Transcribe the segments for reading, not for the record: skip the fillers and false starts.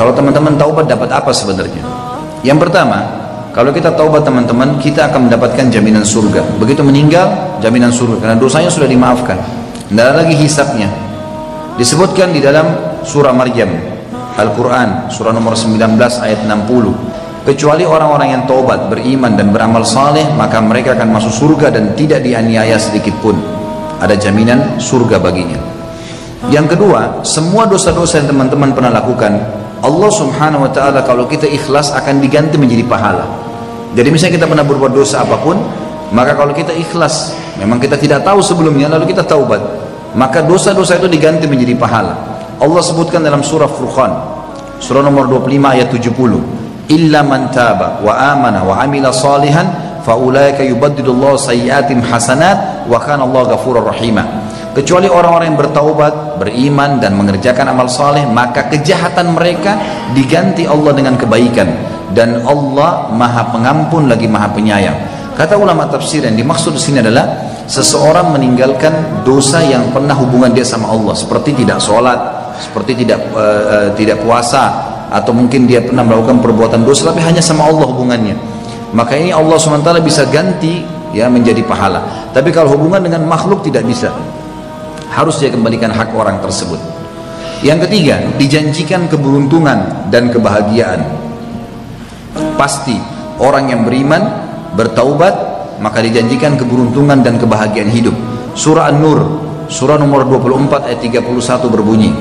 Kalau teman-teman taubat dapat apa sebenarnya? Yang pertama, kalau kita taubat teman-teman, kita akan mendapatkan jaminan surga. Begitu meninggal, jaminan surga, karena dosanya sudah dimaafkan. Tidak ada lagi hisabnya. Disebutkan di dalam surah Maryam, Al-Quran, surah nomor 19 ayat 60. Kecuali orang-orang yang taubat, beriman dan beramal saleh, maka mereka akan masuk surga dan tidak dianiaya sedikit pun. Ada jaminan surga baginya. Yang kedua, semua dosa-dosa yang teman-teman pernah lakukan, Allah subhanahu wa ta'ala kalau kita ikhlas akan diganti menjadi pahala. Jadi misalnya kita pernah berbuat dosa apapun, maka kalau kita ikhlas, memang kita tidak tahu sebelumnya, lalu kita taubat, maka dosa-dosa itu diganti menjadi pahala. Allah sebutkan dalam surah Furqan, surah nomor 25 ayat 70, illa man taba wa amana wa amila salihan fa ulaika yubaddilullahu sayyi'atihim hasanat wa kana Allah ghafurur rahima. Kecuali orang-orang yang bertaubat, beriman dan mengerjakan amal saleh, maka kejahatan mereka diganti Allah dengan kebaikan, dan Allah Maha Pengampun lagi Maha Penyayang. Kata ulama tafsir yang dimaksud di sini adalah seseorang meninggalkan dosa yang pernah hubungan dia sama Allah, seperti tidak sholat, seperti tidak puasa, atau mungkin dia pernah melakukan perbuatan dosa tapi hanya sama Allah hubungannya. Maka ini Allah SWT bisa ganti ya menjadi pahala. Tapi kalau hubungan dengan makhluk tidak bisa. Harus dia kembalikan hak orang tersebut. Yang ketiga, dijanjikan keberuntungan dan kebahagiaan. Pasti orang yang beriman, bertaubat, maka dijanjikan keberuntungan dan kebahagiaan hidup. Surah An-Nur, surah nomor 24 ayat 31 berbunyi,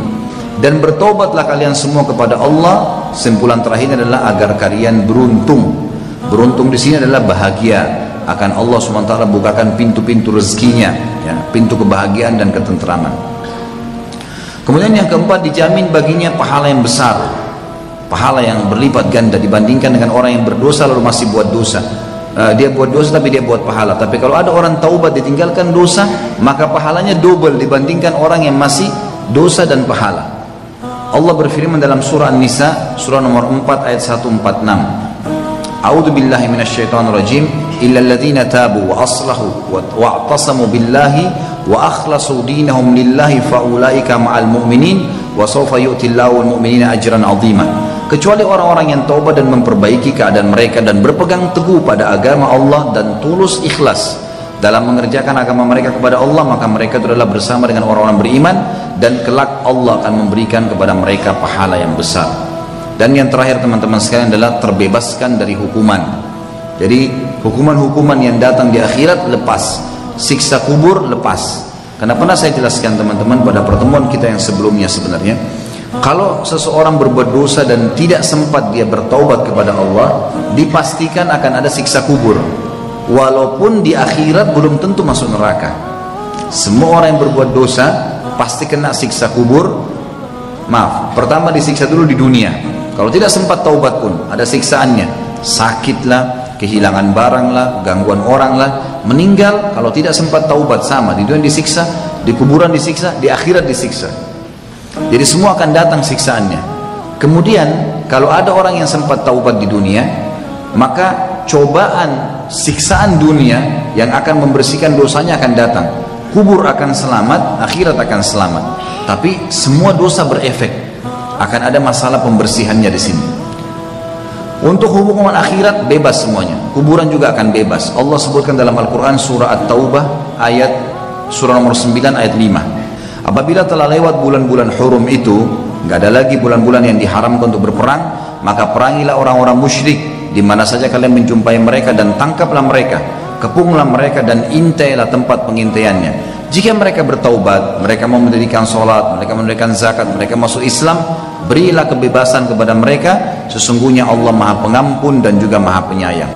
dan bertaubatlah kalian semua kepada Allah. Simpulan terakhir adalah agar kalian beruntung. Beruntung di sini adalah bahagia. Akan Allah SWT bukakan pintu-pintu rezekinya, ya, pintu kebahagiaan dan ketentraman. Kemudian yang keempat, dijamin baginya pahala yang besar, pahala yang berlipat ganda dibandingkan dengan orang yang berdosa lalu masih buat dosa. Dia buat dosa tapi dia buat pahala. Tapi kalau ada orang taubat ditinggalkan dosa, maka pahalanya double dibandingkan orang yang masih dosa dan pahala. Allah berfirman dalam surah An-Nisa, surah nomor 4 ayat 146. A'udzu billahi minasyaitonir rajim, illal ladzina tabu wa aslahu wa i'tasamu billahi wa akhlasu dinahum lillahi fa ulaika ma'al mu'minin wa sawfa yu'tillahu al-mu'minina ajran 'azima. Kecuali orang-orang yang taubat dan memperbaiki keadaan mereka dan berpegang teguh pada agama Allah dan tulus ikhlas dalam mengerjakan agama mereka kepada Allah, maka mereka itu adalah bersama dengan orang-orang beriman, dan kelak Allah akan memberikan kepada mereka pahala yang besar. Dan yang terakhir teman-teman sekalian adalah terbebaskan dari hukuman. Jadi hukuman-hukuman yang datang di akhirat lepas, siksa kubur lepas. Karena pernah saya jelaskan teman-teman pada pertemuan kita yang sebelumnya, sebenarnya kalau seseorang berbuat dosa dan tidak sempat dia bertaubat kepada Allah, dipastikan akan ada siksa kubur. Walaupun di akhirat belum tentu masuk neraka. Semua orang yang berbuat dosa pasti kena siksa kubur. Maaf, pertama disiksa dulu di dunia. Kalau tidak sempat taubat pun ada siksaannya, sakit lah, kehilangan barang lah, gangguan orang lah, meninggal. Kalau tidak sempat taubat sama, di dunia disiksa, di kuburan disiksa, di akhirat disiksa. Jadi semua akan datang siksaannya. Kemudian kalau ada orang yang sempat taubat di dunia, maka cobaan siksaan dunia yang akan membersihkan dosanya akan datang. Kubur akan selamat, akhirat akan selamat. Tapi semua dosa berefek. Akan ada masalah pembersihannya di sini. Untuk hukuman akhirat bebas semuanya, kuburan juga akan bebas. Allah sebutkan dalam Al-Quran surah At-Taubah surah nomor 9 ayat 5. Apabila telah lewat bulan-bulan hurum itu, nggak ada lagi bulan-bulan yang diharamkan untuk berperang, maka perangilah orang-orang musyrik di mana saja kalian menjumpai mereka, dan tangkaplah mereka, kepunglah mereka, dan intailah tempat pengintaiannya. Jika mereka bertaubat, mereka mau mendirikan sholat, mereka mendirikan zakat, mereka masuk Islam, berilah kebebasan kepada mereka. Sesungguhnya Allah Maha Pengampun dan juga Maha Penyayang.